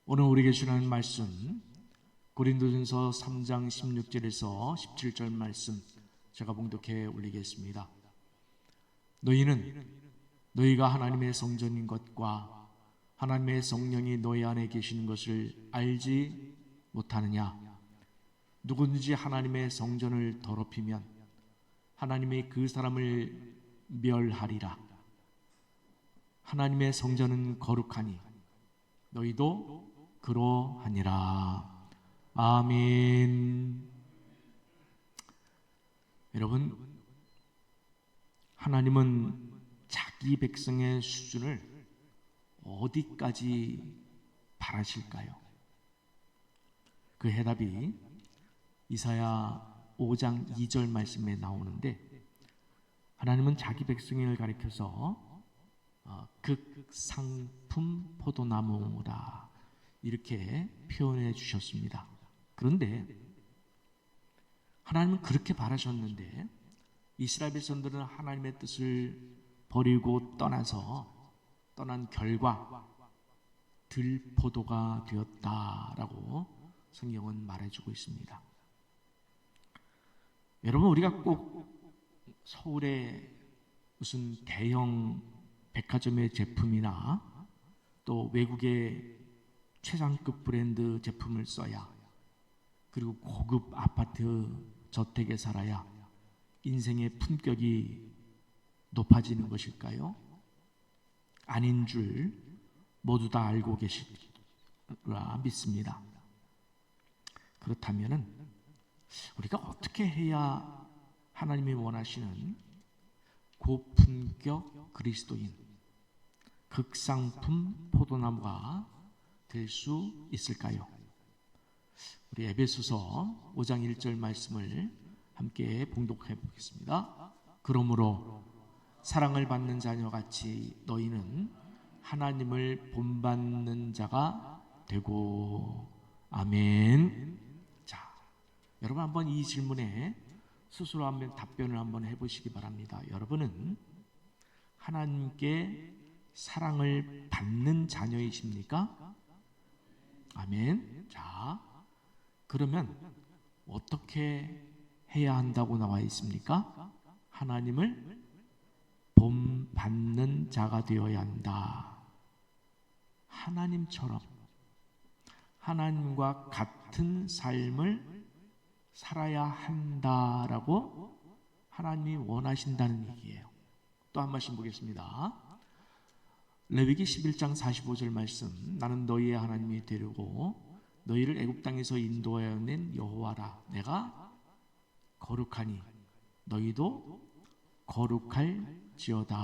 오늘 우리에게 주는 말씀 고린도전서 3장 16절에서 17절 말씀 제가 봉독해 올리겠습니다. 너희는 너희가 하나님의 성전인 것과 하나님의 성령이 너희 안에 계시는 것을 알지 못하느냐? 누구든지 하나님의 성전을 더럽히면 하나님이 그 사람을 멸하리라. 하나님의 성전은 거룩하니 너희도 그러하니라. 아멘. 여러분, 하나님은 자기 백성의 수준을 어디까지 바라실까요? 그 해답이 이사야 5장 2절 말씀에 나오는데, 하나님은 자기 백성을 가리켜서 극상품 포도나무라 이렇게 표현해 주셨습니다. 그런데 하나님은 그렇게 바라셨는데 이스라엘 백성들은 하나님의 뜻을 버리고 떠난 결과 들포도가 되었다라고 성경은 말해주고 있습니다. 여러분, 우리가 꼭 서울의 무슨 대형 백화점의 제품이나 또 외국의 최상급 브랜드 제품을 써야, 그리고 고급 아파트 저택에 살아야 인생의 품격이 높아지는 것일까요? 아닌 줄 모두 다 알고 계시리라 믿습니다. 그렇다면 우리가 어떻게 해야 하나님이 원하시는 고품격 그리스도인, 극상품 포도나무가 될 수 있을까요? 우리 에베소서 5장 1절 말씀을 함께 봉독해 보겠습니다. 그러므로 사랑을 받는 자녀같이 너희는 하나님을 본받는 자가 되고. 아멘. 자, 여러분 한번 이 질문에 스스로 한번 답변을 한번 해보시기 바랍니다. 여러분은 하나님께 사랑을 받는 자녀이십니까? 아멘. 자, 그러면 어떻게 해야 한다고 나와 있습니까? 하나님을 본받는 자가 되어야 한다. 하나님처럼 하나님과 같은 삶을 살아야 한다라고 하나님이 원하신다는 얘기예요. 또 한 말씀 보겠습니다. 레위기 11장 45절 말씀. 나는 너희의 하나님이 되려고 너희를 애굽 땅에서 인도하여 낸 여호와라. 내가 거룩하니 너희도 거룩할지어다.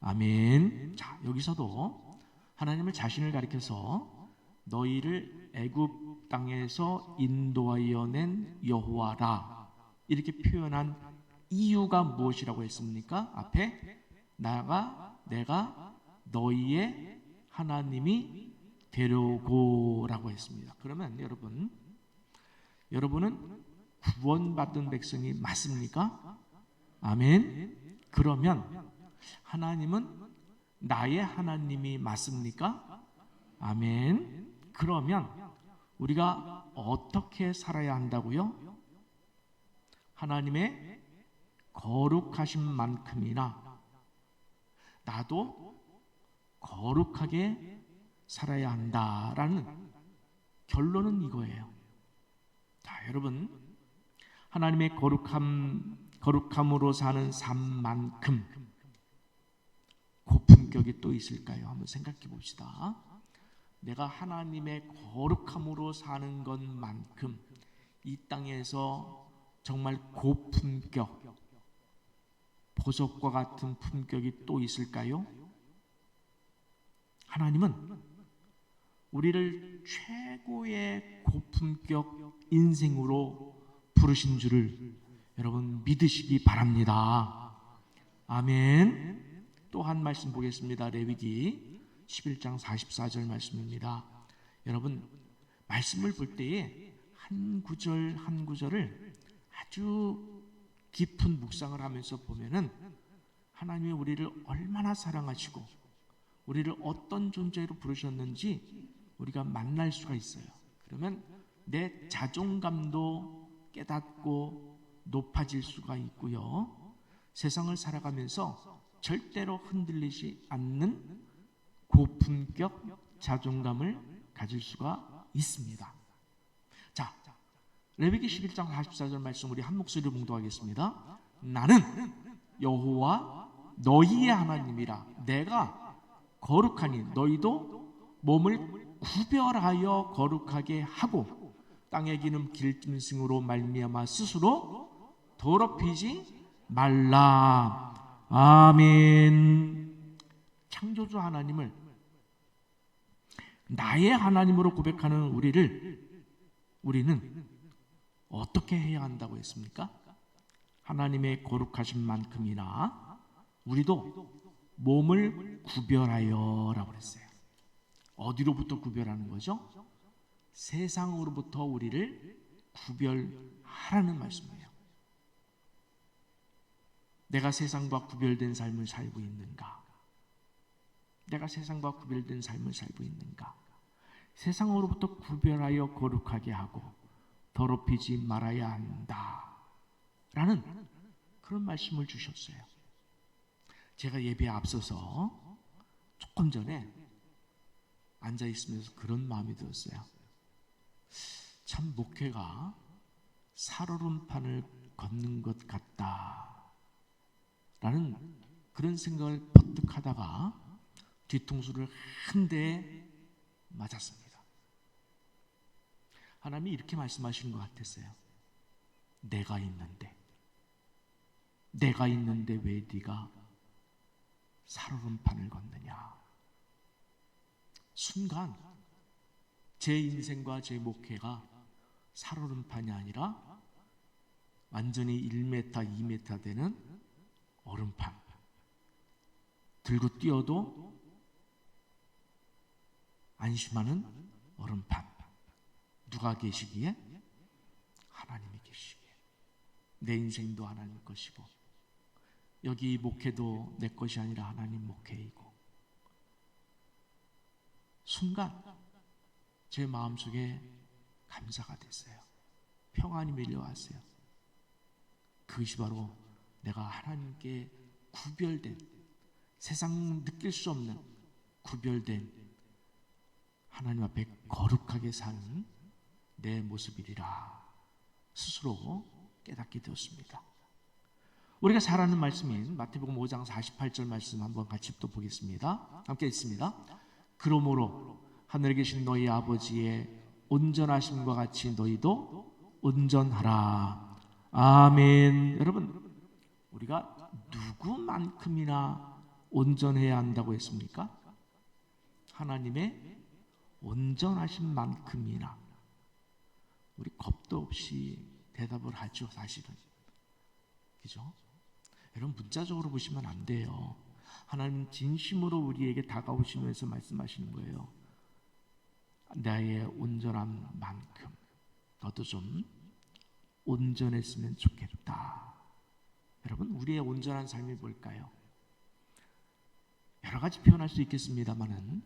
아멘. 자, 여기서도 하나님을 자신을 가리켜서 너희를 애굽 땅에서 인도하여 낸 여호와라 이렇게 표현한 이유가 무엇이라고 했습니까? 앞에 내가 너희의 하나님이 되려고라고 했습니다. 그러면 여러분은 구원받은 백성이 맞습니까? 아멘. 그러면 하나님은 나의 하나님이 맞습니까? 아멘. 그러면 우리가 어떻게 살아야 한다고요? 하나님의 거룩하신 만큼이나 나도 거룩하게 살아야 한다라는 결론은 이거예요. 자, 여러분, 하나님의 거룩함으로 사는 삶만큼 고품격이 또 있을까요? 한번 생각해 봅시다. 내가 하나님의 거룩함으로 사는 것만큼 이 땅에서 정말 고품격, 보석과 같은 품격이 또 있을까요? 하나님은 우리를 최고의 고품격 인생으로 부르신 줄을 여러분 믿으시기 바랍니다. 아멘. 또 한 말씀 보겠습니다. 레위기 11장 44절 말씀입니다. 여러분, 말씀을 볼 때에 한 구절 한 구절을 아주 깊은 묵상을 하면서 보면은 하나님이 우리를 얼마나 사랑하시고 우리를 어떤 존재로 부르셨는지 우리가 만날 수가 있어요. 그러면 내 자존감도 깨닫고 높아질 수가 있고요. 세상을 살아가면서 절대로 흔들리지 않는 고품격 자존감을 가질 수가 있습니다. 자, 레위기 11장 44절 말씀 우리 한 목소리로 봉독하겠습니다. 나는 여호와 너희의 하나님이라. 내가 거룩하니 너희도 몸을 구별하여 거룩하게 하고 땅에 기는 길짐승으로 말미암아 스스로 더럽히지 말라. 아멘. 창조주 하나님을 나의 하나님으로 고백하는 우리는 어떻게 해야 한다고 했습니까? 하나님의 거룩하신 만큼이나 우리도 몸을 구별하여 라고 했어요. 어디로부터 구별하는 거죠? 세상으로부터 우리를 구별하라는 말씀이에요. 내가 세상과 구별된 삶을 살고 있는가? 내가 세상과 구별된 삶을 살고 있는가? 세상으로부터 구별하여 거룩하게 하고 더럽히지 말아야 한다 라는 그런 말씀을 주셨어요. 제가 예배에 앞서서 조금 전에 앉아있으면서 그런 마음이 들었어요. 참 목회가 살얼음판을 걷는 것 같다 라는 그런 생각을 버뜩 하다가 뒤통수를 한 대 맞았습니다. 하나님이 이렇게 말씀하시는 것 같았어요. 내가 있는데 왜 네가 살얼음판을 걷느냐. 순간 제 인생과 제 목회가 살얼음판이 아니라 완전히 1m, 2m 되는 얼음판. 들고 뛰어도 안심하는 얼음판. 누가 계시기에? 하나님이 계시기에. 내 인생도 하나님 것이고 여기 목회도 내 것이 아니라 하나님 목회이고. 순간 제 마음속에 감사가 됐어요. 평안이 밀려왔어요. 그것이 바로 내가 하나님께 구별된, 세상 느낄 수 없는 구별된 하나님 앞에 거룩하게 사는 내 모습이리라 스스로 깨닫게 되었습니다. 우리가 잘 아는 말씀인 마태복음 5장 48절 말씀 한번 같이 또 보겠습니다. 함께 읽습니다. 그러므로 하늘에 계신 너희 아버지의 온전하심과 같이 너희도 온전하라. 아멘. 여러분, 우리가 누구만큼이나 온전해야 한다고 했습니까? 하나님의 온전하신 만큼이나. 우리 겁도 없이 대답을 하죠, 사실은. 그죠? 여러분, 문자적으로 보시면 안 돼요. 하나님 진심으로 우리에게 다가오시면서 말씀하시는 거예요. 나의 온전한 만큼 너도 좀 온전했으면 좋겠다. 여러분, 우리의 온전한 삶이 뭘까요? 여러 가지 표현할 수 있겠습니다만은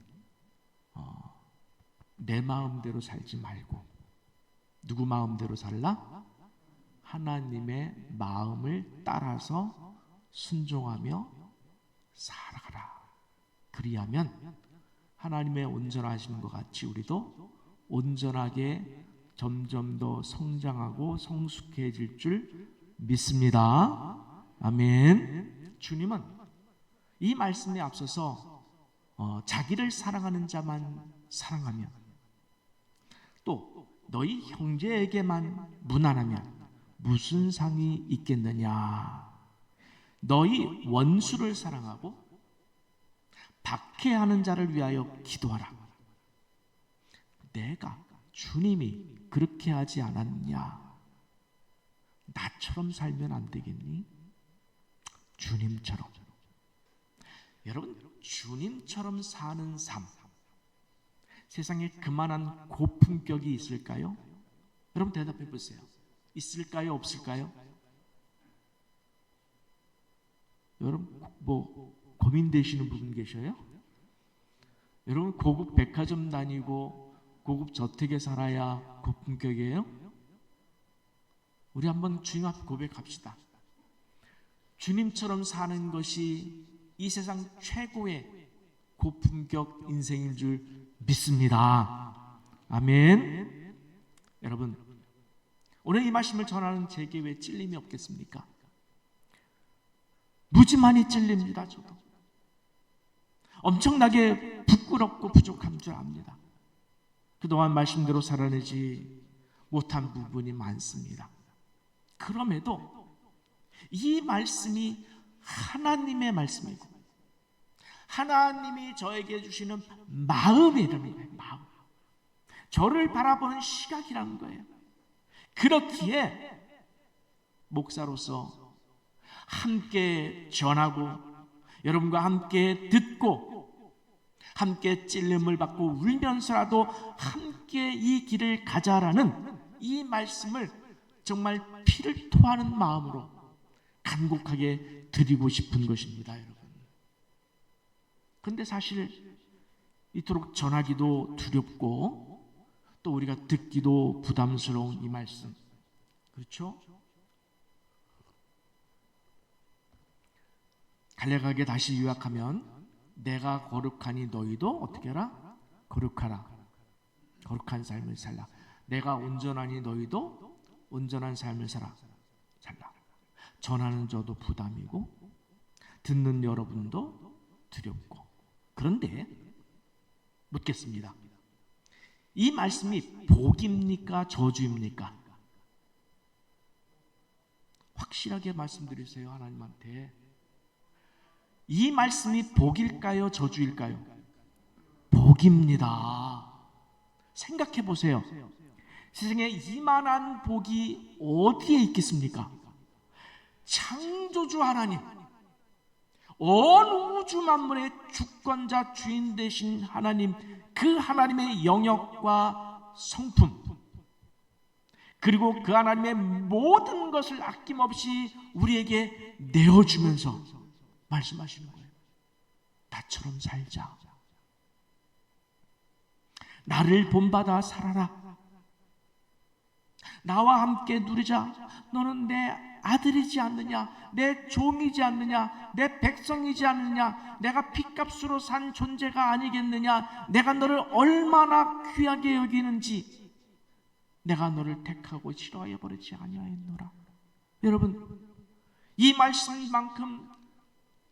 내 마음대로 살지 말고 누구 마음대로 살라? 하나님의 마음을 따라서 순종하며 살아가라. 그리하면 하나님의 온전하신 것 같이 우리도 온전하게 점점 더 성장하고 성숙해질 줄 믿습니다. 아멘. 주님은 이 말씀에 앞서서 자기를 사랑하는 자만 사랑하면, 또 너희 형제에게만 무난하면 무슨 상이 있겠느냐. 너희 원수를 사랑하고 박해하는 자를 위하여 기도하라. 내가 주님이 그렇게 하지 않았냐. 나처럼 살면 안 되겠니? 주님처럼. 여러분, 주님처럼 사는 삶, 세상에 그만한 고품격이 있을까요? 여러분 대답해 보세요. 있을까요? 없을까요? 여러분 뭐 고민되시는 부분 계셔요? 여러분, 고급 백화점 다니고 고급 저택에 살아야 고품격이에요? 우리 한번 주님 앞에 고백합시다. 주님처럼 사는 것이 이 세상 최고의 고품격 인생인 줄 믿습니다. 아멘. 여러분, 오늘 이 말씀을 전하는 제게 왜 찔림이 없겠습니까? 무지 많이 찔립니다. 저도 엄청나게 부끄럽고 부족한 줄 압니다. 그동안 말씀대로 살아내지 못한 부분이 많습니다. 그럼에도 이 말씀이 하나님의 말씀이고 하나님이 저에게 주시는 마음의 이름이에요. 마음. 저를 바라보는 시각이라는 거예요. 그렇기에 목사로서 함께 전하고 여러분과 함께 듣고 함께 찔림을 받고 울면서라도 함께 이 길을 가자라는 이 말씀을 정말 피를 토하는 마음으로 간곡하게 드리고 싶은 것입니다, 여러분. 그런데 사실 이토록 전하기도 두렵고 또 우리가 듣기도 부담스러운 이 말씀, 그렇죠? 간략하게 다시 요약하면 내가 거룩하니 너희도 어떻게 하라? 거룩하라. 거룩한 삶을 살라. 내가 온전하니 너희도 온전한 삶을 살라. 전하는 저도 부담이고 듣는 여러분도 두렵고. 그런데 묻겠습니다. 이 말씀이 복입니까? 저주입니까? 확실하게 말씀드리세요, 하나님한테. 이 말씀이 복일까요? 저주일까요? 복입니다. 생각해 보세요. 세상에 이만한 복이 어디에 있겠습니까? 창조주 하나님, 온 우주 만물의 주권자 주인 되신 하나님, 그 하나님의 영역과 성품, 그리고 그 하나님의 모든 것을 아낌없이 우리에게 내어주면서 말씀하시는 거예요. 나처럼 살자. 나를 본받아 살아라. 나와 함께 누리자. 너는 내 아들이지 않느냐, 내 종이지 않느냐, 내 백성이지 않느냐, 내가 핏값으로 산 존재가 아니겠느냐, 내가 너를 얼마나 귀하게 여기는지 내가 너를 택하고 싫어하여 버리지 아니하였노라. 여러분, 이 말씀만큼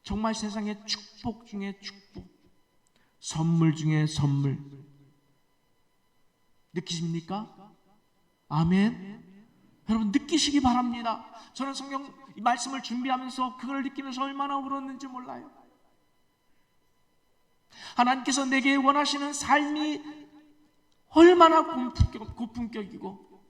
정말 세상의 축복 중에 축복, 선물 중에 선물, 느끼십니까? 아멘. 여러분, 느끼시기 바랍니다. 저는 성경 이 말씀을 준비하면서 그걸 느끼면서 얼마나 울었는지 몰라요. 하나님께서 내게 원하시는 삶이 얼마나 고품격이고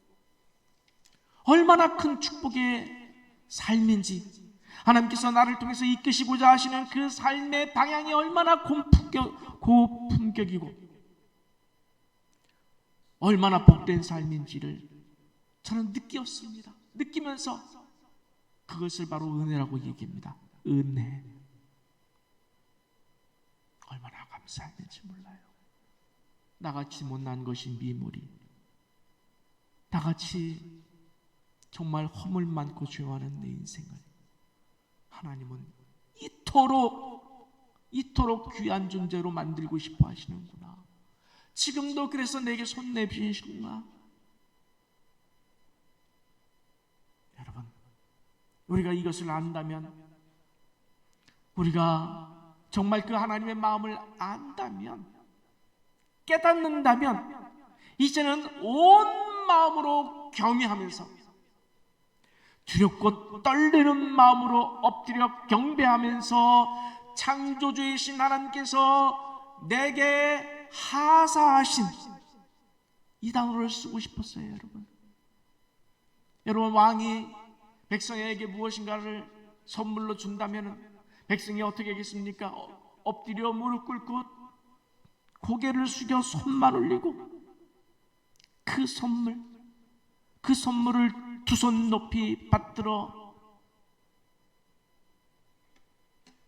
얼마나 큰 축복의 삶인지, 하나님께서 나를 통해서 이끄시고자 하시는 그 삶의 방향이 얼마나 고품격이고 얼마나 복된 삶인지를 저는 느꼈습니다. 느끼면서 그것을 바로 은혜라고 얘기합니다. 은혜. 얼마나 감사했는지 몰라요. 나같이 못난 것이 미물이, 나같이 정말 허물 많고 죄하는 내 인생을 하나님은 이토록 귀한 존재로 만들고 싶어 하시는구나. 지금도 그래서 내게 손 내비시는구나. 여러분, 우리가 이것을 안다면, 우리가 정말 그 하나님의 마음을 안다면, 깨닫는다면, 이제는 온 마음으로 경외하면서 두렵고 떨리는 마음으로 엎드려 경배하면서 창조주이신 하나님께서 내게 하사하신 이 단어를 쓰고 싶었어요. 여러분, 왕이 백성에게 무엇인가를 선물로 준다면 백성이 어떻게 하겠습니까? 엎드려 무릎 꿇고 고개를 숙여 손만 올리고 그 선물을 두 손 높이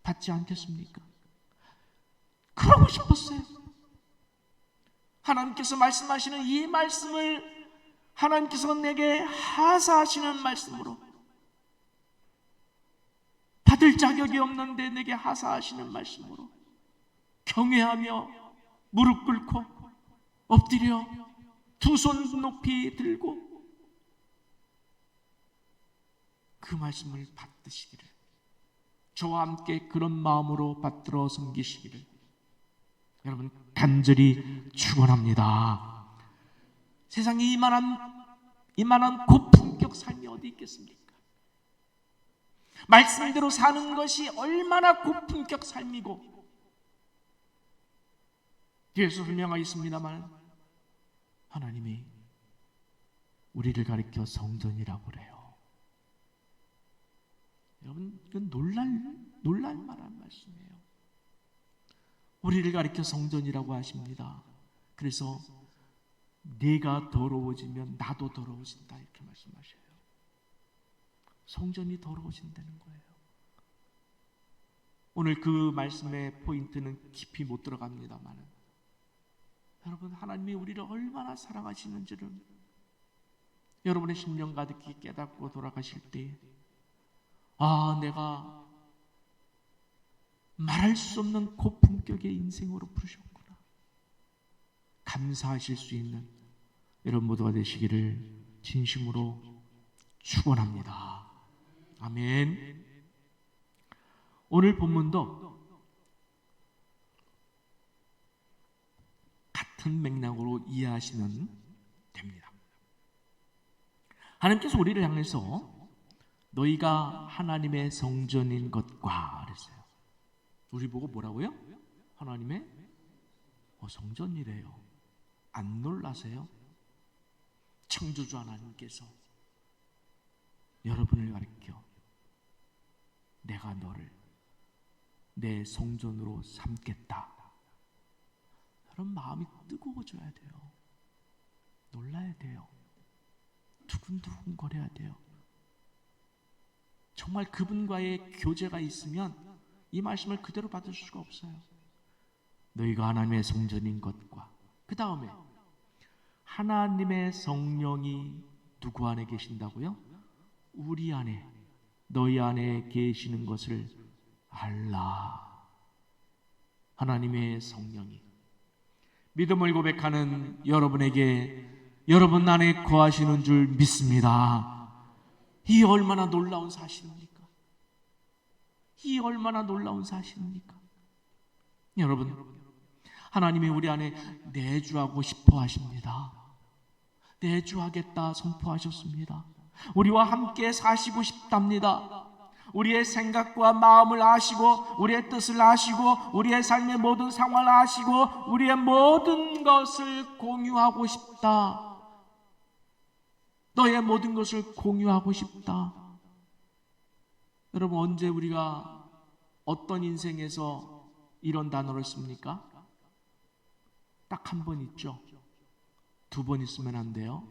받지 않겠습니까? 그러고 싶었어요. 하나님께서 말씀하시는 이 말씀을 하나님께서 내게 하사하시는 말씀으로, 받을 자격이 없는데 내게 하사하시는 말씀으로 경외하며 무릎 꿇고 엎드려 두 손 높이 들고 그 말씀을 받으시기를, 저와 함께 그런 마음으로 받들어 섬기시기를 여러분 간절히 축원합니다. 세상에 이만한 고품격 삶이 어디 있겠습니까? 말씀대로 사는 것이 얼마나 고품격 삶이고, 뒤에서 설명하겠습니다만 하나님이 우리를 가리켜 성전이라고 그래요. 여러분, 이건 놀랄 만한 말씀이에요. 우리를 가리켜 성전이라고 하십니다. 그래서 네가 더러워지면 나도 더러워진다, 이렇게 말씀하셔요. 성전이 더러워진다는 거예요. 오늘 그 말씀의 포인트는 깊이 못 들어갑니다만, 여러분, 하나님이 우리를 얼마나 사랑하시는지를 여러분의 심령 가득히 깨닫고 돌아가실 때, 아, 내가 말할 수 없는 고품격의 인생으로 부르셨구나, 감사하실 수 있는 여러분 모두가 되시기를 진심으로 축원합니다. 아멘. 오늘 본문도 같은 맥락으로 이해하시면 됩니다. 하나님께서 우리를 향해서 너희가 하나님의 성전인 것과 그랬어요. 우리 보고 뭐라고요? 하나님의 성전이래요. 안 놀라세요? 창조주 하나님께서 여러분을 가리켜 내가 너를 내 성전으로 삼겠다, 그런 마음이 뜨거워져야 돼요. 놀라야 돼요. 두근두근 거려야 돼요. 정말 그분과의 교제가 있으면 이 말씀을 그대로 받을 수가 없어요. 너희가 하나님의 성전인 것과, 그 다음에 하나님의 성령이 누구 안에 계신다고요? 우리 안에, 너희 안에 계시는 것을 알라. 하나님의 성령이 믿음을 고백하는 여러분에게, 여러분 안에 거하시는 줄 믿습니다. 이 얼마나 놀라운 사실입니까? 이 얼마나 놀라운 사실입니까? 여러분, 하나님이 우리 안에 내주하고 싶어 하십니다. 내주하겠다 선포하셨습니다. 우리와 함께 사시고 싶답니다. 우리의 생각과 마음을 아시고, 우리의 뜻을 아시고, 우리의 삶의 모든 상황을 아시고, 우리의 모든 것을 공유하고 싶다. 너의 모든 것을 공유하고 싶다. 여러분, 언제 우리가 어떤 인생에서 이런 단어를 씁니까? 딱 한 번 있죠. 두 번 있으면 안 돼요.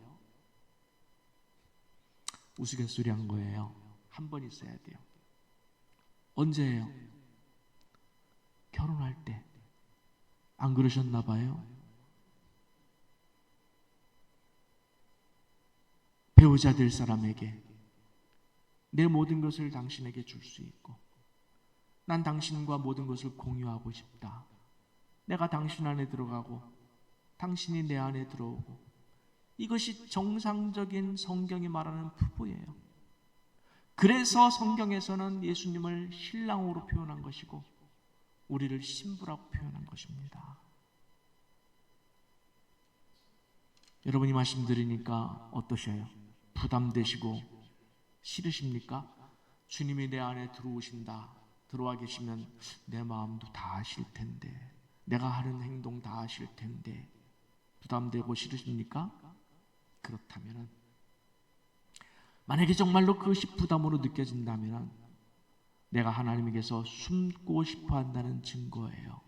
우스갯소리 한 거예요. 한 번 있어야 돼요. 언제예요? 결혼할 때. 안 그러셨나 봐요. 배우자 될 사람에게 내 모든 것을 당신에게 줄 수 있고, 난 당신과 모든 것을 공유하고 싶다. 내가 당신 안에 들어가고 당신이 내 안에 들어오고, 이것이 정상적인 성경이 말하는 부부예요. 그래서 성경에서는 예수님을 신랑으로 표현한 것이고 우리를 신부라고 표현한 것입니다. 여러분이 말씀 들으니까 어떠셔요? 부담되시고 싫으십니까? 주님이 내 안에 들어오신다, 들어와 계시면 내 마음도 다 아실 텐데, 내가 하는 행동 다 아실 텐데 부담되고 싫으십니까? 그렇다면, 만약에 정말로 그것이 부담으로 느껴진다면 내가 하나님께서 숨고 싶어 한다는 증거예요.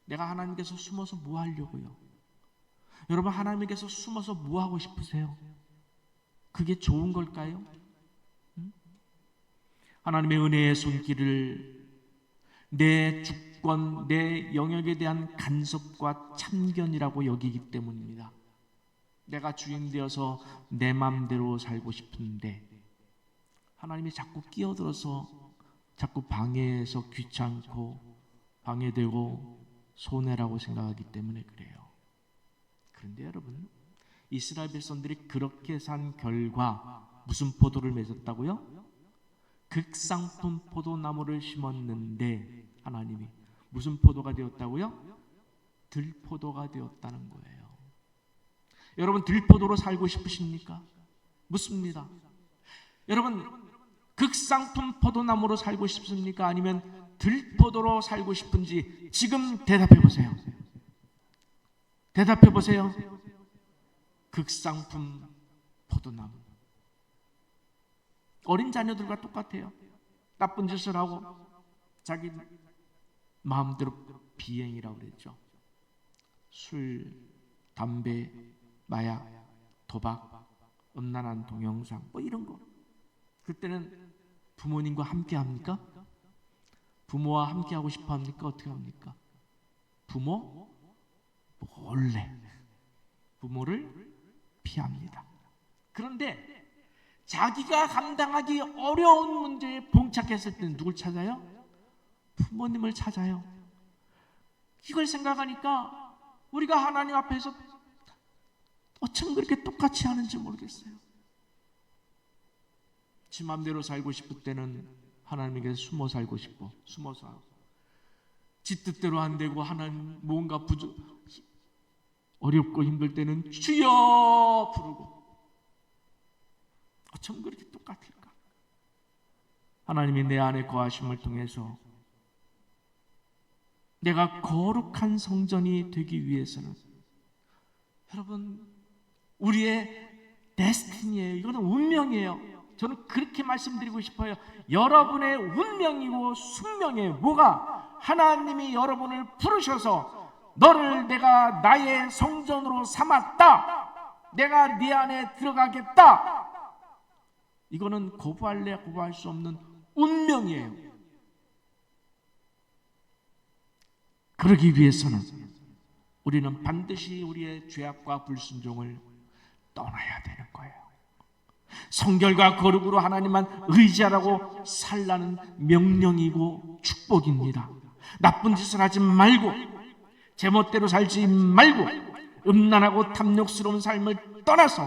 내가 하나님께서 숨어서 뭐 하려고요? 여러분, 하나님께서 숨어서 뭐 하고 싶으세요? 그게 좋은 걸까요? 하나님의 은혜의 손길을 내 죽고 주권, 내 영역에 대한 간섭과 참견이라고 여기기 때문입니다. 내가 주인 되어서 내 마음대로 살고 싶은데 하나님이 자꾸 끼어들어서 자꾸 방해해서 귀찮고 방해되고 손해라고 생각하기 때문에 그래요. 그런데 여러분, 이스라엘 백성들이 그렇게 산 결과 무슨 포도를 맺었다고요? 극상품 포도나무를 심었는데 하나님이 무슨 포도가 되었다고요? 들포도가 되었다는 거예요. 여러분, 들포도로 살고 싶으십니까? 묻습니다. 여러분, 극상품 포도나무로 살고 싶습니까? 아니면 들포도로 살고 싶은지 지금 대답해 보세요. 대답해 보세요. 극상품 포도나무. 어린 자녀들과 똑같아요. 나쁜 짓을 하고 자기 마음대로 비행이라고 그랬죠. 술, 담배, 마약, 도박, 음란한 동영상 뭐 이런 거. 그때는 부모님과 함께 합니까? 부모와 함께 하고 싶어 합니까? 어떻게 합니까? 부모 몰래 부모를 피합니다. 그런데 자기가 감당하기 어려운 문제에 봉착했을 때는 누굴 찾아요? 부모님을 찾아요. 이걸 생각하니까 우리가 하나님 앞에서 어쩜 그렇게 똑같이 하는지 모르겠어요. 지 맘대로 살고 싶을 때는 하나님에게 숨어 살고 싶어. 숨어서 지 뜻대로 안 되고 하나님 뭔가 어렵고 힘들 때는 주여 부르고. 어쩜 그렇게 똑같을까? 하나님이 내 안에 거하심을 통해서 내가 거룩한 성전이 되기 위해서는 여러분, 우리의 데스티니예요. 이거는 운명이에요. 저는 그렇게 말씀드리고 싶어요. 여러분의 운명이고 숙명이에요. 뭐가? 하나님이 여러분을 부르셔서 너를 내가 나의 성전으로 삼았다. 내가 네 안에 들어가겠다. 이거는 거부할래 거부할 수 없는 운명이에요. 그러기 위해서는 우리는 반드시 우리의 죄악과 불순종을 떠나야 되는 거예요. 성결과 거룩으로 하나님만 의지하라고 살라는 명령이고 축복입니다. 나쁜 짓을 하지 말고 제멋대로 살지 말고 음란하고 탐욕스러운 삶을 떠나서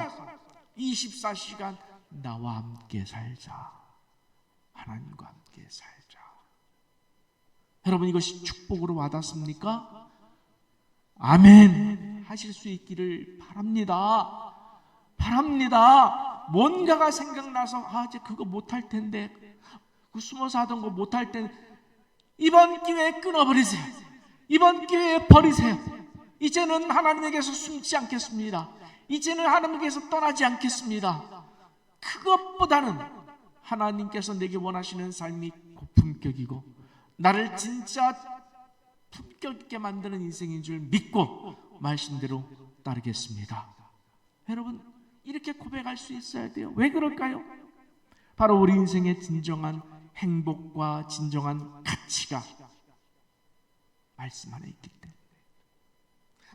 24시간 나와 함께 살자. 하나님과 함께 살자. 여러분, 이것이 축복으로 와닿습니까? 아멘 하실 수 있기를 바랍니다. 바랍니다. 뭔가가 생각나서 이제 그거 못할 텐데, 그 숨어서 하던 거 못할 텐데, 이번 기회에 끊어버리세요. 이번 기회에 버리세요. 이제는 하나님에게서 숨지 않겠습니다. 이제는 하나님에게서 떠나지 않겠습니다. 그것보다는 하나님께서 내게 원하시는 삶이 고품격이고 나를 진짜 품격 있게 만드는 인생인 줄 믿고 말씀대로 따르겠습니다. 여러분, 이렇게 고백할 수 있어야 돼요. 왜 그럴까요? 바로 우리 인생의 진정한 행복과 진정한 가치가 말씀 안에 있기 때문에,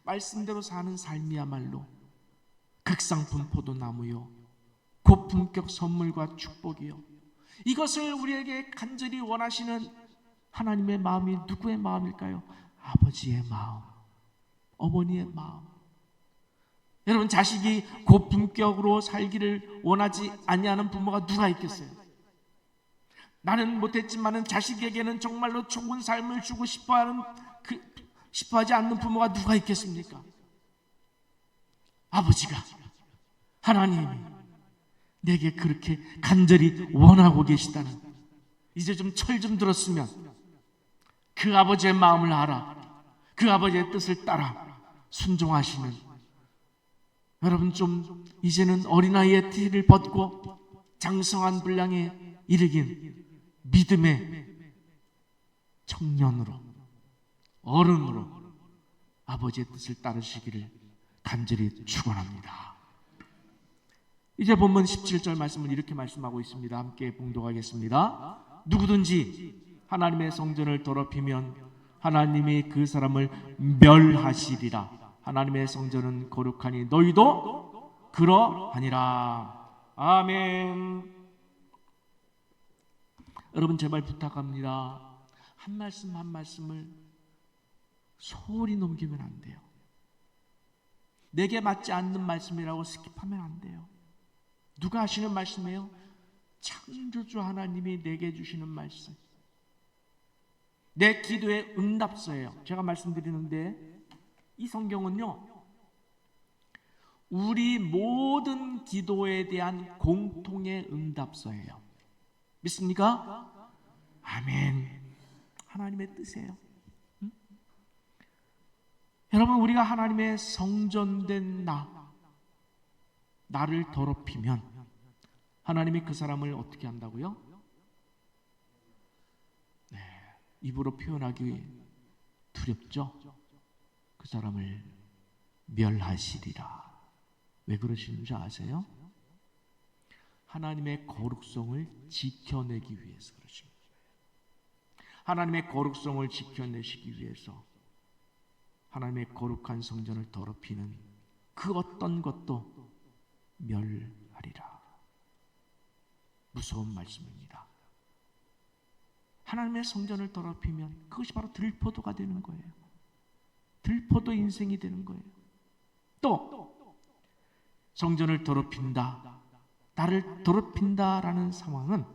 말씀대로 사는 삶이야말로 극상품 포도나무요, 고품격 선물과 축복이요, 이것을 우리에게 간절히 원하시는 하나님의 마음이 누구의 마음일까요? 아버지의 마음, 어머니의 마음. 여러분, 자식이 고품격으로 살기를 원하지 아니하는 부모가 누가 있겠어요? 나는 못했지만은 자식에게는 정말로 좋은 삶을 주고 싶어하지 않는 부모가 누가 있겠습니까? 아버지가, 하나님이 내게 그렇게 간절히 원하고 계시다는, 이제 좀 철 좀 들었으면 그 아버지의 마음을 알아, 그 아버지의 뜻을 따라 순종하시는, 여러분, 좀 이제는 어린아이의 티를 벗고 장성한 분량에 이르긴 믿음의 청년으로, 어른으로 아버지의 뜻을 따르시기를 간절히 축원합니다. 이제 본문 17절 말씀을 이렇게 말씀하고 있습니다. 함께 봉독하겠습니다. 누구든지 하나님의 성전을 더럽히면 하나님이 그 사람을 멸하시리라. 하나님의 성전은 거룩하니 너희도 그러하니라. 아멘. 여러분 제발 부탁합니다. 한 말씀 한 말씀을 소홀히 넘기면 안 돼요. 내게 맞지 않는 말씀이라고 스킵하면 안 돼요. 누가 하시는 말씀이에요? 창조주 하나님이 내게 주시는 말씀. 내 기도의 응답서예요. 제가 말씀드리는데 이 성경은요, 우리 모든 기도에 대한 공통의 응답서예요. 믿습니까? 아멘. 하나님의 뜻이에요. 응? 여러분, 우리가 하나님의 성전된 나를 더럽히면 하나님이 그 사람을 어떻게 한다고요? 네, 입으로 표현하기 두렵죠? 그 사람을 멸하시리라. 왜 그러시는지 아세요? 하나님의 거룩성을 지켜내기 위해서 그러십니다. 하나님의 거룩성을 지켜내시기 위해서 하나님의 거룩한 성전을 더럽히는 그 어떤 것도 멸하리라. 무서운 말씀입니다. 하나님의 성전을 더럽히면 그것이 바로 들포도가 되는 거예요. 들포도 인생이 되는 거예요. 또 성전을 더럽힌다, 나를 더럽힌다라는 상황은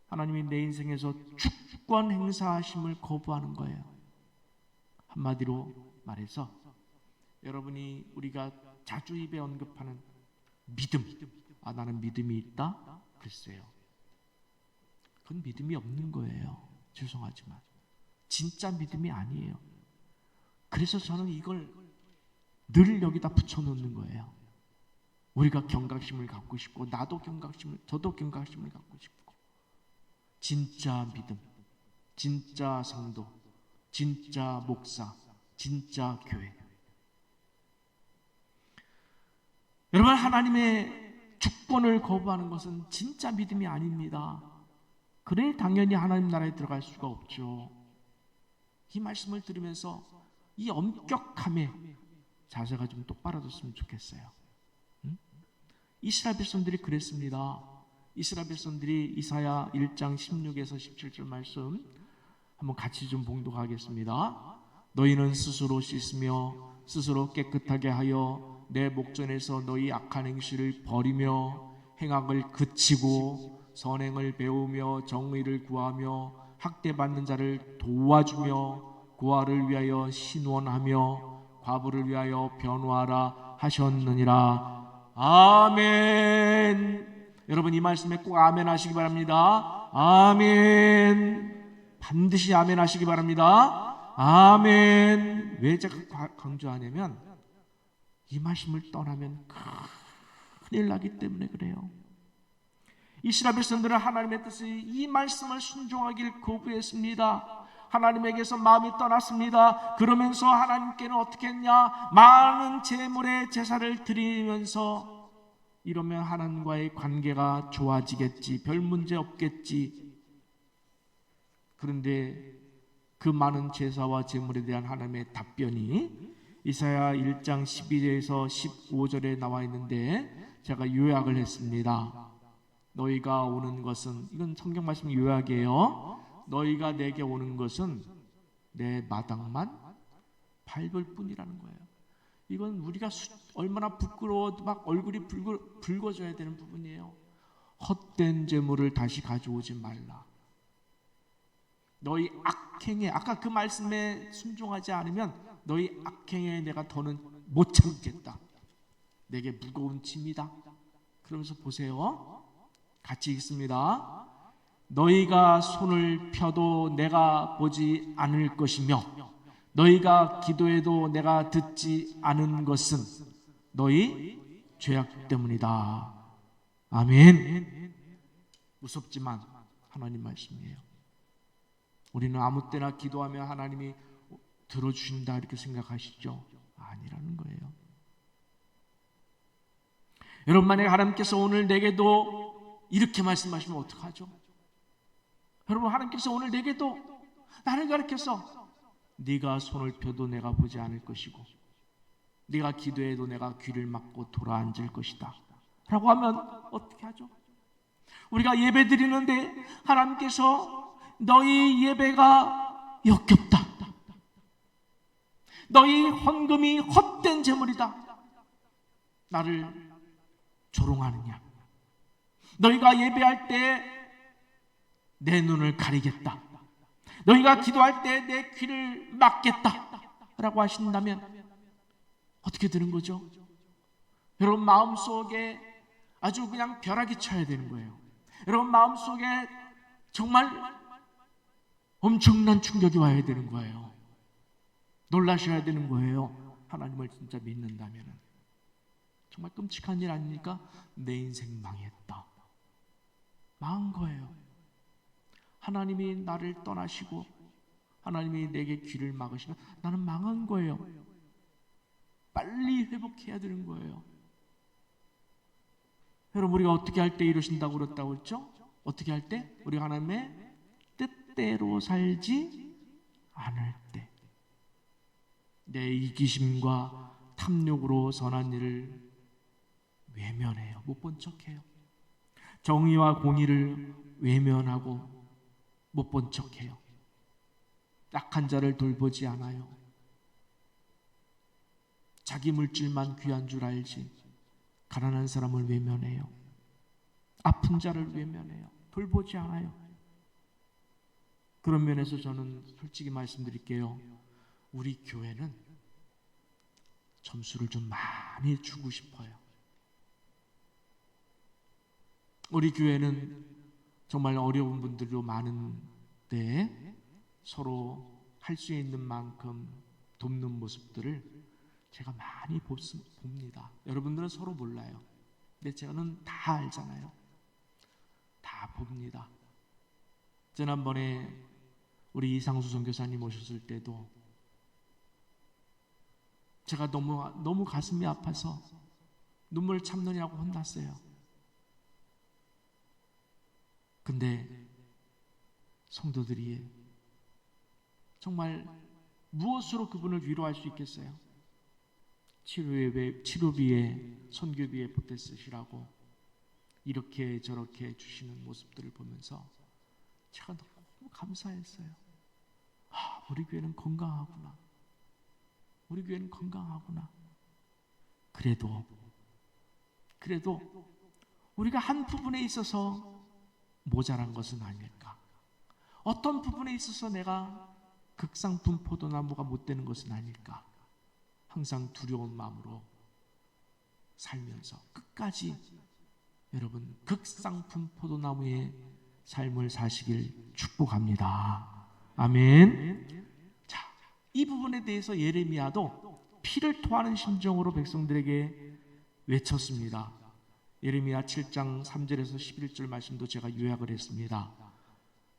하나님이 내 인생에서 주권 행사하심을 거부하는 거예요. 한마디로 말해서 여러분이 우리가 자주 입에 언급하는 믿음, 나는 믿음이 있다? 글쎄요, 그건 믿음이 없는 거예요. 죄송하지만 진짜 믿음이 아니에요. 그래서 저는 이걸 늘 여기다 붙여놓는 거예요. 우리가 경각심을 갖고 싶고, 저도 경각심을 갖고 싶고, 진짜 믿음, 진짜 성도, 진짜 목사, 진짜 교회. 여러분, 하나님의 주권을 거부하는 것은 진짜 믿음이 아닙니다. 그러니 당연히 하나님 나라에 들어갈 수가 없죠. 이 말씀을 들으면서 이 엄격함에 자세가 좀 똑바라졌으면 좋겠어요. 이스라엘 백성들이 그랬습니다. 이스라엘 백성들이 이사야 1장 16에서 17절 말씀 한번 같이 좀 봉독하겠습니다. 너희는 스스로 씻으며 스스로 깨끗하게 하여 내 목전에서 너희 악한 행실을 버리며 행악을 그치고 선행을 배우며 정의를 구하며 학대받는 자를 도와주며 고아를 위하여 신원하며 과부를 위하여 변호하라 하셨느니라. 아멘. 여러분, 이 말씀에 꼭 아멘 하시기 바랍니다. 아멘. 반드시 아멘 하시기 바랍니다. 아멘. 왜 제가 강조하냐면 이 말씀을 떠나면 큰일 나기 때문에 그래요. 이스라엘 백성들은 하나님의 뜻이 이 말씀을 순종하길 거부했습니다. 하나님에게서 마음이 떠났습니다. 그러면서 하나님께는 어떻게 했냐? 많은 제물의 제사를 드리면서 이러면 하나님과의 관계가 좋아지겠지, 별 문제 없겠지. 그런데 그 많은 제사와 제물에 대한 하나님의 답변이 이사야 1장 12절에서 15절에 나와 있는데 제가 요약을 했습니다. 너희가 오는 것은, 이건 성경 말씀 요약이에요. 너희가 내게 오는 것은 내 마당만 밟을 뿐이라는 거예요. 이건 우리가 얼마나 부끄러워도 막 얼굴이 붉어져야 되는 부분이에요. 헛된 재물을 다시 가져오지 말라. 너희 악행에, 아까 그 말씀에 순종하지 않으면 너희 악행에 내가 더는 못 참겠다. 내게 무거운 짐이다. 그러면서 보세요. 같이 읽습니다. 너희가 손을 펴도 내가 보지 않을 것이며 너희가 기도해도 내가 듣지 않은 것은 너희 죄악 때문이다. 아멘. 무섭지만 하나님 말씀이에요. 우리는 아무 때나 기도하면 하나님이 들어주신다 이렇게 생각하시죠? 아니라는 거예요. 여러분, 만약에 하나님께서 오늘 내게도 이렇게 말씀하시면 어떡하죠? 여러분, 하나님께서 오늘 내게도 나를 가르쳐서 네가 손을 펴도 내가 보지 않을 것이고 네가 기도해도 내가 귀를 막고 돌아앉을 것이다 라고 하면 어떻게 하죠? 우리가 예배 드리는데 하나님께서 너희 예배가 역겹다, 너희 헌금이 헛된 제물이다, 나를 조롱하느냐, 너희가 예배할 때 내 눈을 가리겠다, 너희가 기도할 때 내 귀를 막겠다 라고 하신다면 어떻게 되는 거죠? 여러분 마음속에 아주 그냥 벼락이 쳐야 되는 거예요. 여러분 마음속에 정말 엄청난 충격이 와야 되는 거예요. 놀라셔야 되는 거예요. 하나님을 진짜 믿는다면. 정말 끔찍한 일 아닙니까? 내 인생 망했다, 망한 거예요. 하나님이 나를 떠나시고 하나님이 내게 귀를 막으시면 나는 망한 거예요. 빨리 회복해야 되는 거예요. 여러분 우리가 어떻게 할 때 이루신다고 그랬다고 했죠? 어떻게 할 때? 우리가 하나님의 뜻대로 살지 않을 때, 내 이기심과 탐욕으로 선한 일을 외면해요. 못 본 척해요. 정의와 공의를 외면하고 못 본 척해요. 약한 자를 돌보지 않아요. 자기 물질만 귀한 줄 알지 가난한 사람을 외면해요. 아픈 자를 외면해요. 돌보지 않아요. 그런 면에서 저는 솔직히 말씀드릴게요. 우리 교회는 점수를 좀 많이 주고 싶어요. 우리 교회는 정말 어려운 분들도 많은데 서로 할 수 있는 만큼 돕는 모습들을 제가 많이 봅니다. 여러분들은 서로 몰라요. 근데 저는 다 알잖아요. 다 봅니다. 지난번에 우리 이상수 선교사님 오셨을 때도 제가 너무 가슴이 아파서 눈물 참느냐고 혼났어요. 근데 성도들이 정말 무엇으로 그분을 위로할 수 있겠어요? 치료비에 선교비에 보태 쓰시라고 이렇게 저렇게 주시는 모습들을 보면서 제가 너무 감사했어요. 우리 교회는 건강하구나. 우리 교회는 건강하구나. 그래도 우리가 한 부분에 있어서 모자란 것은 아닐까? 어떤 부분에 있어서 내가 극상품 포도나무가 못 되는 것은 아닐까? 항상 두려운 마음으로 살면서 끝까지 여러분 극상품 포도나무의 삶을 사시길 축복합니다. 아멘. 자, 이 부분에 대해서 예레미야도 피를 토하는 심정으로 백성들에게 외쳤습니다. 예레미야 7장 3절에서 11절 말씀도 제가 요약을 했습니다.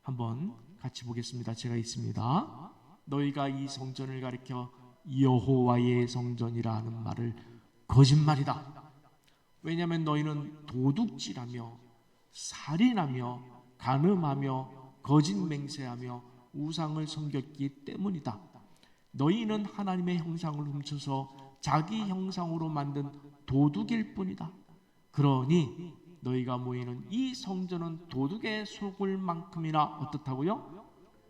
한번 같이 보겠습니다. 제가 있습니다. 너희가 이 성전을 가리켜 여호와의 성전이라 하는 말을 거짓말이다. 왜냐하면 너희는 도둑질하며 살인하며 간음하며 거짓 맹세하며 우상을 섬겼기 때문이다. 너희는 하나님의 형상을 훔쳐서 자기 형상으로 만든 도둑일 뿐이다. 그러니 너희가 모이는 이 성전은 도둑에 속을 만큼이나 어떻다고요?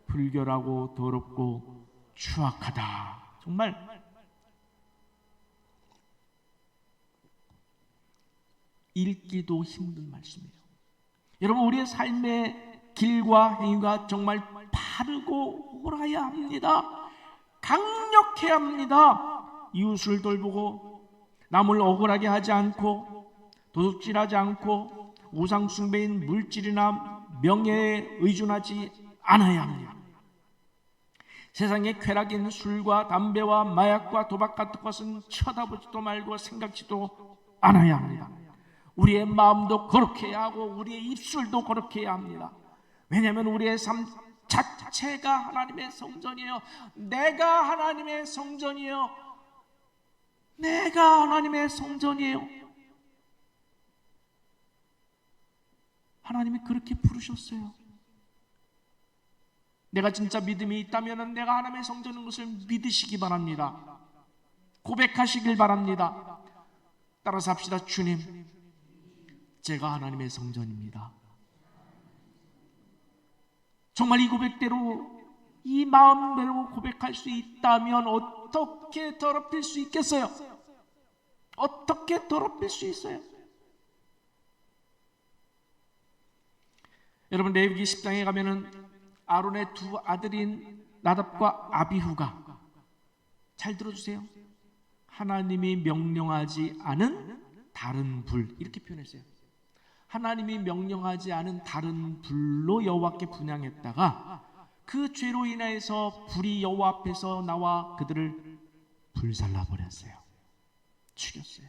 불결하고 더럽고 추악하다. 정말 읽기도 힘든 말씀이에요. 여러분 우리의 삶의 길과 행위가 정말 바르고 옳아야 합니다. 강력해야 합니다. 이웃을 돌보고 남을 억울하게 하지 않고 도둑질하지 않고 우상 숭배인 물질이나 명예에 의존하지 않아야 합니다. 세상의 쾌락인 술과 담배와 마약과 도박 같은 것은 쳐다보지도 말고 생각지도 않아야 합니다. 우리의 마음도 그렇게 해야 하고 우리의 입술도 그렇게 해야 합니다. 왜냐하면 우리의 삶 자체가 하나님의 성전이에요. 내가 하나님의 성전이에요. 내가 하나님의 성전이에요. 하나님이 그렇게 부르셨어요. 내가 진짜 믿음이 있다면 내가 하나님의 성전인 것을 믿으시기 바랍니다. 고백하시길 바랍니다. 따라서 합시다. 주님, 제가 하나님의 성전입니다. 정말 이 고백대로, 이 마음대로 고백할 수 있다면 어떻게 더럽힐 수 있겠어요? 어떻게 더럽힐 수 있어요? 여러분, 레위기 10장에 가면은 아론의 두 아들인 나답과 아비후가, 잘 들어주세요, 하나님이 명령하지 않은 다른 불, 이렇게 표현했어요. 하나님이 명령하지 않은 다른 불로 여호와께 분향했다가 그 죄로 인하여서 불이 여호와 앞에서 나와 그들을 불살라 버렸어요. 죽였어요.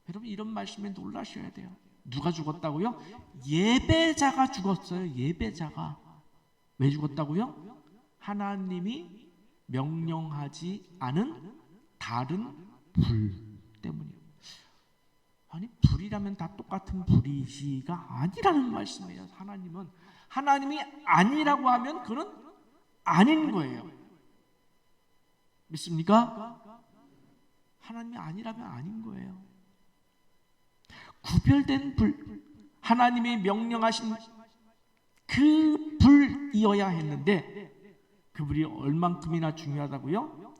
여러분, 이런 말씀에 놀라셔야 돼요. 누가 죽었다고요? 예배자가 죽었어요. 예배자가. 왜 죽었다고요? 하나님이 명령하지 않은 다른 불 때문이에요. 아니, 불이라면 다 똑같은 불이지가 아니라는 말씀이에요. 하나님이 아니라고 하면 그건 아닌 거예요. 믿습니까? 하나님이 아니라면 아닌 거예요. 구별된 불, 하나님이 명령하신 그 불이어야 했는데 그 불이 얼만큼이나 중요하다고요?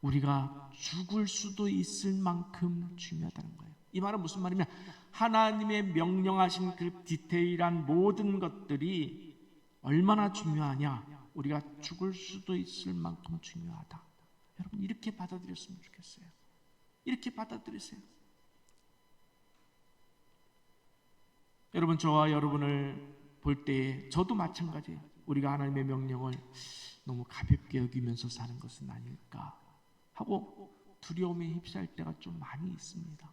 우리가 죽을 수도 있을 만큼 중요하다는 거예요. 이 말은 무슨 말이냐? 하나님의 명령하신 그 디테일한 모든 것들이 얼마나 중요하냐? 우리가 죽을 수도 있을 만큼 중요하다. 여러분, 이렇게 받아들였으면 좋겠어요. 이렇게 받아들이세요. 여러분, 저와 여러분을 볼 때 저도 마찬가지예요. 우리가 하나님의 명령을 너무 가볍게 여기면서 사는 것은 아닐까 하고 두려움에 휩싸일 때가 좀 많이 있습니다.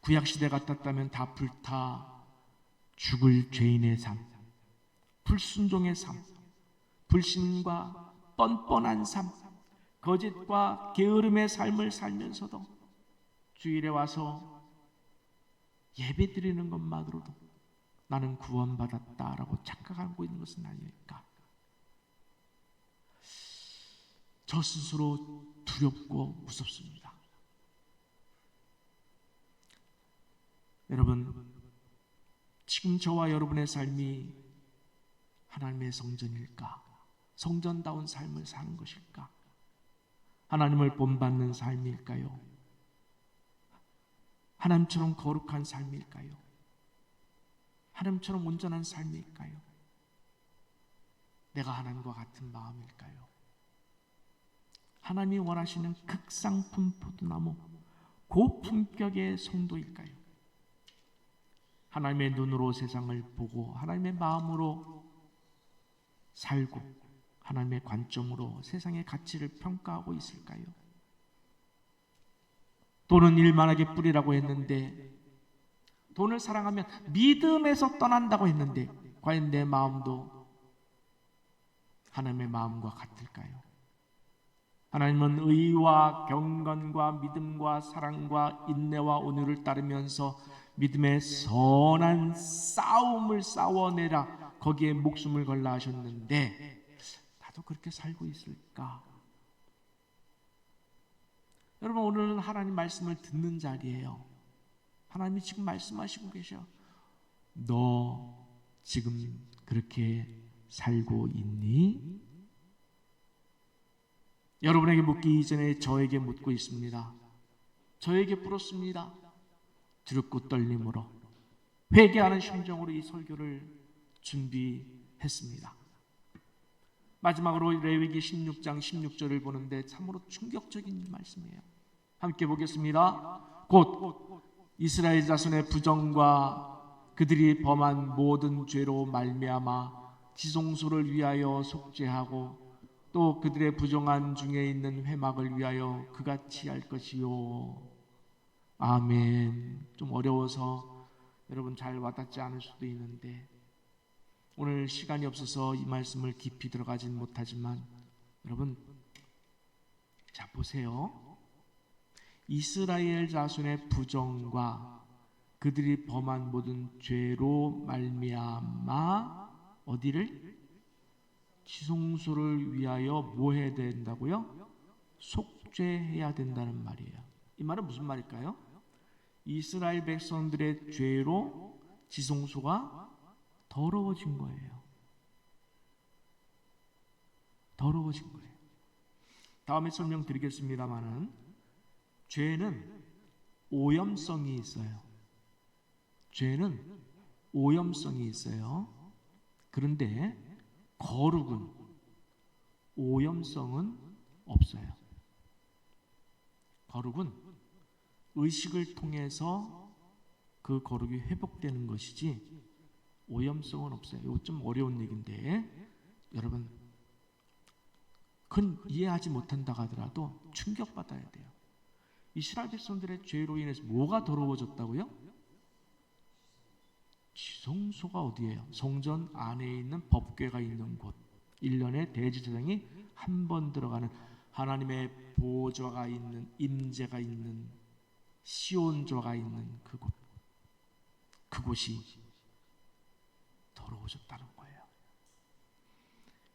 구약시대 같았다면 다 불타 죽을 죄인의 삶, 불순종의 삶, 불신과 뻔뻔한 삶, 거짓과 게으름의 삶을 살면서도 주일에 와서 예배드리는 것만으로도 나는 구원받았다라고 착각하고 있는 것은 아닐까. 저 스스로 두렵고 무섭습니다. 여러분, 지금 저와 여러분의 삶이 하나님의 성전일까? 성전다운 삶을 사는 것일까? 하나님을 본받는 삶일까요? 하나님처럼 거룩한 삶일까요? 하나님처럼 온전한 삶일까요? 내가 하나님과 같은 마음일까요? 하나님이 원하시는 극상품 포도나무, 고품격의 성도일까요? 하나님의 눈으로 세상을 보고 하나님의 마음으로 살고 하나님의 관점으로 세상의 가치를 평가하고 있을까요? 돈은 일만하게 뿌리라고 했는데, 돈을 사랑하면 믿음에서 떠난다고 했는데, 과연 내 마음도 하나님의 마음과 같을까요? 하나님은 의와 경건과 믿음과 사랑과 인내와 온유를 따르면서 믿음의 선한 싸움을 싸워내라, 거기에 목숨을 걸라 하셨는데 나도 그렇게 살고 있을까? 여러분, 오늘은 하나님 말씀을 듣는 자리예요. 하나님이 지금 말씀하시고 계셔. 너 지금 그렇게 살고 있니? 여러분에게 묻기 이전에 저에게 묻고 있습니다. 저에게 물었습니다. 두렵고 떨림으로, 회개하는 심정으로 이 설교를 준비했습니다. 마지막으로 레위기 16장 16절을 보는데 참으로 충격적인 말씀이에요. 함께 보겠습니다. 곧 이스라엘 자손의 부정과 그들이 범한 모든 죄로 말미암아 지성소를 위하여 속죄하고 또 그들의 부정한 중에 있는 회막을 위하여 그같이 할 것이요. 아멘. 좀 어려워서 여러분 잘 와닿지 않을 수도 있는데, 오늘 시간이 없어서 이 말씀을 깊이 들어가진 못하지만 여러분, 자 보세요. 이스라엘 자손의 부정과 그들이 범한 모든 죄로 말미암아 어디를? 지성소를 위하여 뭐 해야 된다고요? 속죄해야 된다는 말이에요. 이 말은 무슨 말일까요? 이스라엘 백성들의 죄로 지성소가 더러워진 거예요. 더러워진 거예요. 다음에 설명드리겠습니다마는 죄는 오염성이 있어요. 죄는 오염성이 있어요. 그런데 거룩은 오염성은 없어요. 거룩은 의식을 통해서 그 거룩이 회복되는 것이지 오염성은 없어요. 이거 좀 어려운 얘기인데 여러분 그건 이해하지 못한다 하더라도 충격받아야 돼요. 이스라엘 백성들의 죄로 인해서 뭐가 더러워졌다고요? 지성소가 어디예요? 성전 안에 있는 법궤가 있는 곳. 1년에 대제사장이 한 번 들어가는 하나님의 보좌가 있는 임재가 있는 시온좌가 있는 그곳. 그곳이 더러워졌다는 거예요.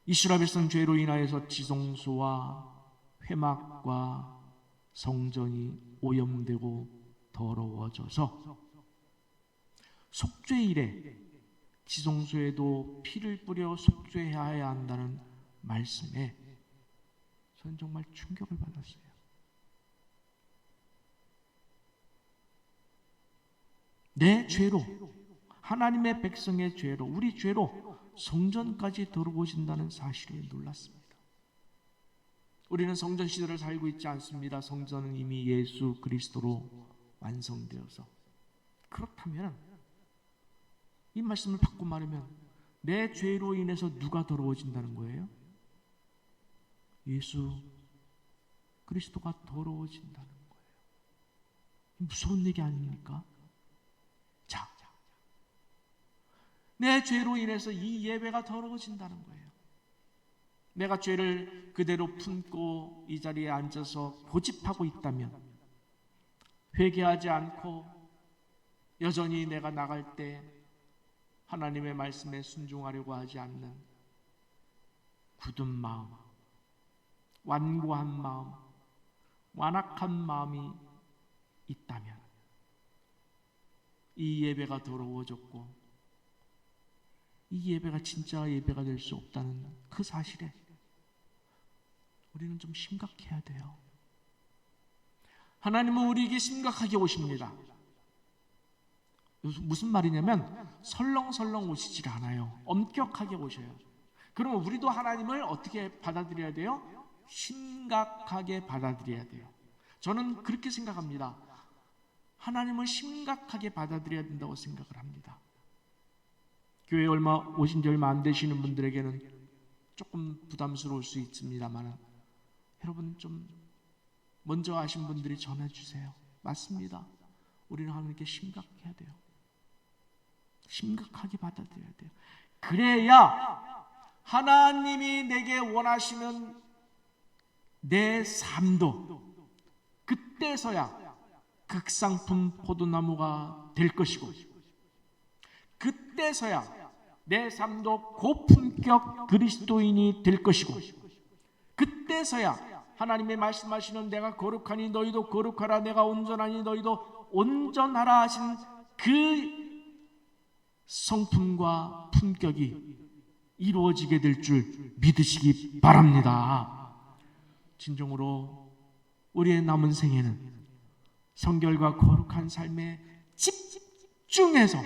이스라엘 백성 죄로 인하여서 지성소와 회막과 성전이 오염되고 더러워져서 속죄일에 지성소에도 피를 뿌려 속죄해야 한다는 말씀에 저는 정말 충격을 받았어요. 내 죄로, 하나님의 백성의 죄로, 우리 죄로 성전까지 더러워진다는 사실에 놀랐습니다. 우리는 성전 시대를 살고 있지 않습니다. 성전은 이미 예수 그리스도로 완성되어서. 그렇다면 이 말씀을 바꿔 말하면 내 죄로 인해서 누가 더러워진다는 거예요? 예수 그리스도가 더러워진다는 거예요. 무서운 얘기 아닙니까? 자, 내 죄로 인해서 이 예배가 더러워진다는 거예요. 내가 죄를 그대로 품고 이 자리에 앉아서 고집하고 있다면, 회개하지 않고 여전히 내가 나갈 때 하나님의 말씀에 순종하려고 하지 않는 굳은 마음, 완고한 마음, 완악한 마음이 있다면 이 예배가 더러워졌고 이 예배가 진짜 예배가 될 수 없다는 그 사실에 우리는 좀 심각해야 돼요. 하나님은 우리에게 심각하게 오십니다. 무슨 말이냐면 설렁설렁 오시질 않아요. 엄격하게 오셔요. 그러면 우리도 하나님을 어떻게 받아들여야 돼요? 심각하게 받아들여야 돼요. 저는 그렇게 생각합니다. 하나님을 심각하게 받아들여야 된다고 생각을 합니다. 교회에 오신 지 얼마 안 되시는 분들에게는 조금 부담스러울 수 있습니다만 여러분 좀 먼저 아신 분들이 전해주세요. 맞습니다. 우리는 하나님께 심각해야 돼요. 심각하게 받아들여야 돼요. 그래야 하나님이 내게 원하시는 내 삶도 그때서야 극상품 포도나무가 될 것이고, 그때서야 내 삶도 고품격 그리스도인이 될 것이고, 그때서야 하나님의 말씀하시는 내가 거룩하니 너희도 거룩하라, 내가 온전하니 너희도 온전하라 하신 그 성품과 품격이 이루어지게 될 줄 믿으시기 바랍니다. 진정으로 우리의 남은 생에는 성결과 거룩한 삶에 집중해서,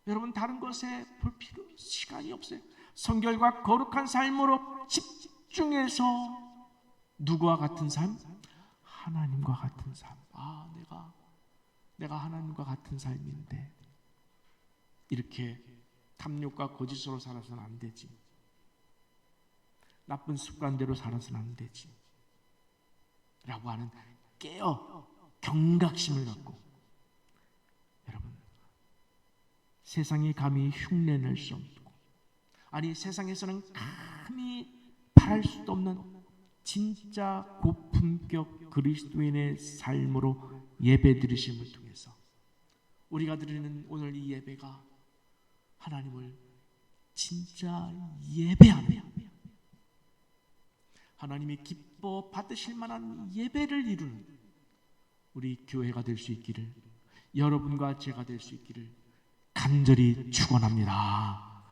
여러분 다른 것에 볼 필요 시간이 없어요. 성결과 거룩한 삶으로 집중해서 누구와 같은 삶? 하나님과 같은 삶. 내가 하나님과 같은 삶인데 이렇게 탐욕과 거짓으로 살아서는 안 되지. 나쁜 습관대로 살아서는 안 되지. 라고 하는 깨어 경각심을 갖고, 여러분 세상이 감히 흉내낼 수 없고, 아니 세상에서는 감히 바랄 수도 없는 진짜 고품격 그리스도인의 삶으로 예배 드리심을 통해서 우리가 드리는 오늘 이 예배가 하나님을 진짜 예배하며 하나님이 기뻐 받으실 만한 예배를 이루는 우리 교회가 될 수 있기를, 여러분과 제가 될 수 있기를 간절히 축원합니다.